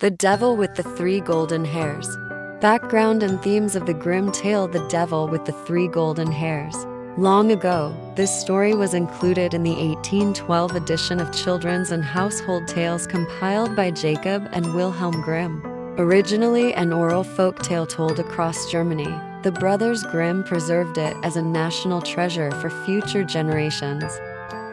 The Devil with the Three Golden Hairs. Background and themes of the Grimm tale The Devil with the Three Golden Hairs. Long ago, this story was included in the 1812 edition of Children's and Household Tales compiled by Jacob and Wilhelm Grimm. Originally an oral folk tale told across Germany, the Brothers Grimm preserved it as a national treasure for future generations.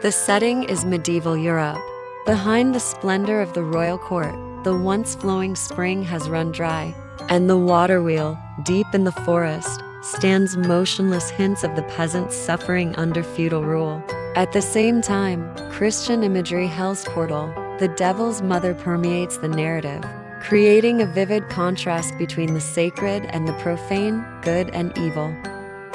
The setting is medieval Europe. Behind the splendor of the royal court, the once flowing spring has run dry, and the water wheel, deep in the forest, stands motionless, hints of the peasants suffering under feudal rule. At the same time, Christian imagery, Hell's portal, the devil's mother, permeates the narrative, creating a vivid contrast between the sacred and the profane, good and evil.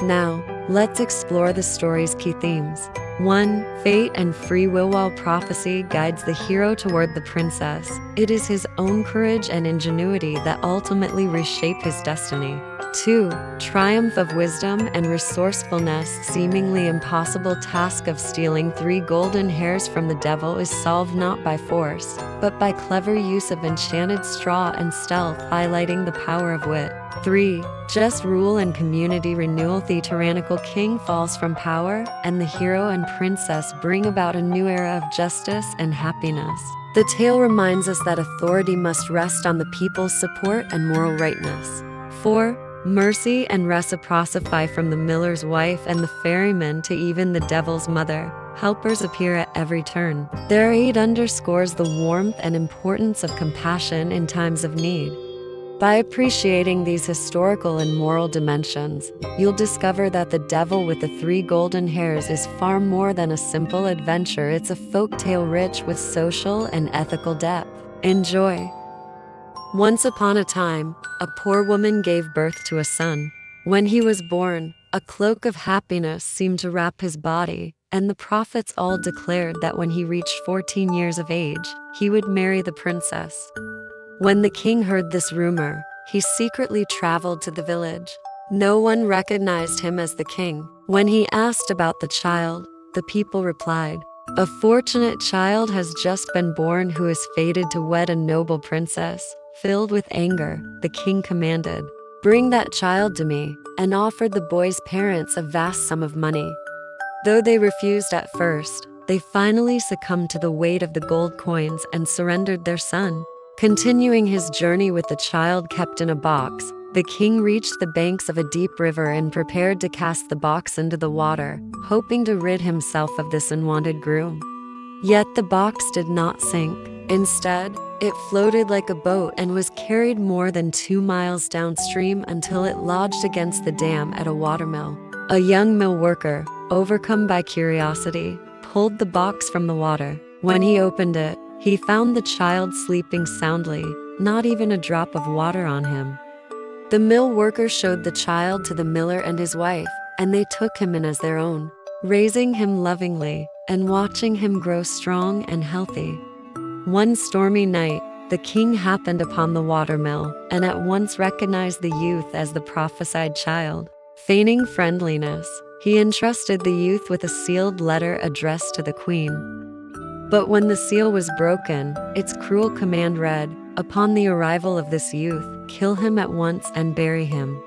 Now, let's explore the story's key themes. 1. Fate and free will. While prophecy guides the hero toward the princess, it is his own courage and ingenuity that ultimately reshape his destiny. 2. Triumph of wisdom and resourcefulness. Seemingly impossible task of stealing 3 golden hairs from the devil is solved not by force, but by clever use of enchanted straw and stealth, highlighting the power of wit. 3. Just rule and community renewal. The tyrannical king falls from power, and the hero and princess bring about a new era of justice and happiness. The tale reminds us that authority must rest on the people's support and moral rightness. 4. Mercy and reciprocity. From the miller's wife and the ferryman to even the devil's mother, helpers appear at every turn. Their aid underscores the warmth and importance of compassion in times of need. By appreciating these historical and moral dimensions, you'll discover that The Devil with the Three Golden Hairs is far more than a simple adventure. It's a folk tale rich with social and ethical depth. Enjoy. Once upon a time, a poor woman gave birth to a son. When he was born, a cloak of happiness seemed to wrap his body, and the prophets all declared that when he reached 14 years of age, he would marry the princess. When the king heard this rumor, he secretly traveled to the village. No one recognized him as the king. When he asked about the child, the people replied, "A fortunate child has just been born who is fated to wed a noble princess." Filled with anger, the king commanded, "Bring that child to me," and offered the boy's parents a vast sum of money. Though they refused at first, they finally succumbed to the weight of the gold coins and surrendered their son. Continuing his journey with the child kept in a box, the king reached the banks of a deep river and prepared to cast the box into the water, hoping to rid himself of this unwanted groom. Yet the box did not sink. Instead, it floated like a boat and was carried more than 2 miles downstream until it lodged against the dam at a watermill. A young mill worker, overcome by curiosity, pulled the box from the water. When he opened it, he found the child sleeping soundly, not even a drop of water on him. The mill worker showed the child to the miller and his wife, and they took him in as their own, raising him lovingly and watching him grow strong and healthy. One stormy night, the king happened upon the watermill and at once recognized the youth as the prophesied child. Feigning friendliness, he entrusted the youth with a sealed letter addressed to the queen. But when the seal was broken, its cruel command read, "Upon the arrival of this youth, kill him at once and bury him."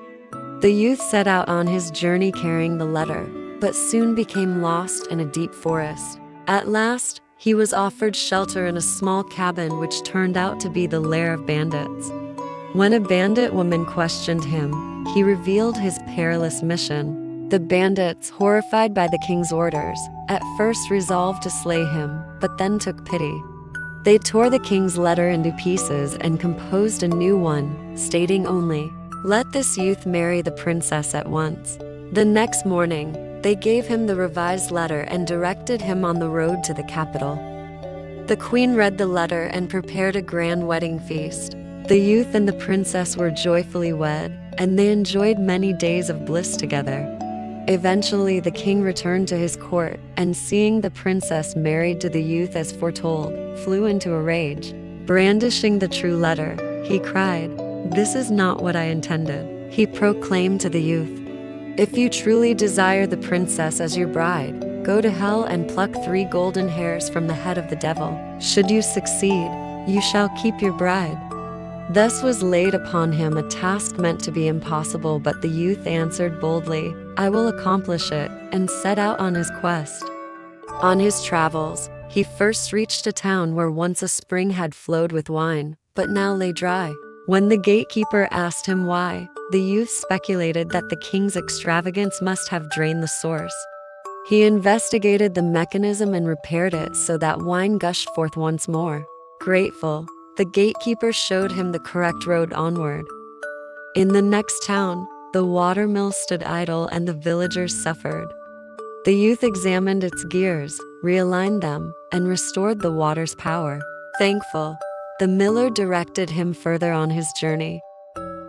The youth set out on his journey carrying the letter, but soon became lost in a deep forest. At last, he was offered shelter in a small cabin which turned out to be the lair of bandits. When a bandit woman questioned him, he revealed his perilous mission. The bandits, horrified by the king's orders, at first resolved to slay him, but then took pity. They tore the king's letter into pieces and composed a new one, stating only, "Let this youth marry the princess at once." The next morning, they gave him the revised letter and directed him on the road to the capital. The queen read the letter and prepared a grand wedding feast. The youth and the princess were joyfully wed, and they enjoyed many days of bliss together. Eventually, the king returned to his court, and seeing the princess married to the youth as foretold, flew into a rage. Brandishing the true letter, he cried, "This is not what I intended." He proclaimed to the youth, "If you truly desire the princess as your bride, go to hell and pluck 3 golden hairs from the head of the devil. Should you succeed, you shall keep your bride." Thus was laid upon him a task meant to be impossible, but the youth answered boldly, "I will accomplish it," and set out on his quest. On his travels, he first reached a town where once a spring had flowed with wine, but now lay dry. When the gatekeeper asked him why, the youth speculated that the king's extravagance must have drained the source. He investigated the mechanism and repaired it so that wine gushed forth once more. Grateful, the gatekeeper showed him the correct road onward. In the next town, the watermill stood idle and the villagers suffered. The youth examined its gears, realigned them, and restored the water's power. Thankful, the miller directed him further on his journey.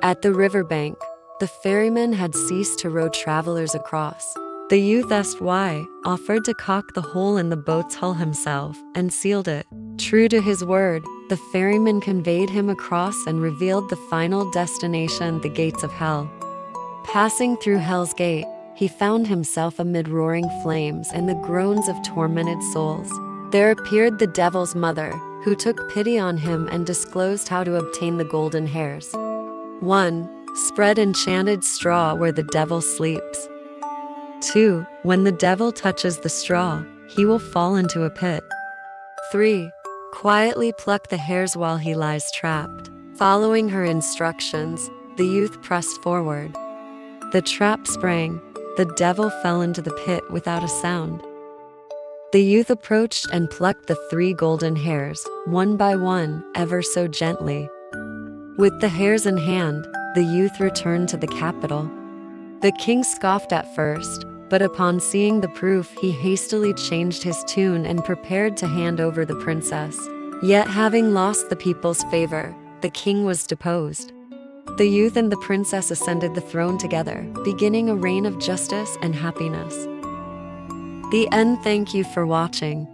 At the riverbank, the ferryman had ceased to row travelers across. The youth asked why, offered to caulk the hole in the boat's hull himself, and sealed it. True to his word, the ferryman conveyed him across and revealed the final destination, the gates of hell. Passing through Hell's Gate, he found himself amid roaring flames and the groans of tormented souls. There appeared the devil's mother, who took pity on him and disclosed how to obtain the golden hairs. 1. Spread enchanted straw where the devil sleeps. 2. When the devil touches the straw, he will fall into a pit. 3. Quietly pluck the hairs while he lies trapped. Following her instructions, the youth pressed forward. The trap sprang. The devil fell into the pit without a sound. The youth approached and plucked the 3 golden hairs, one by one, ever so gently. With the hairs in hand, the youth returned to the capital. The king scoffed at first, but upon seeing the proof, he hastily changed his tune and prepared to hand over the princess. Yet having lost the people's favor, the king was deposed. The youth and the princess ascended the throne together, beginning a reign of justice and happiness. The end. Thank you for watching.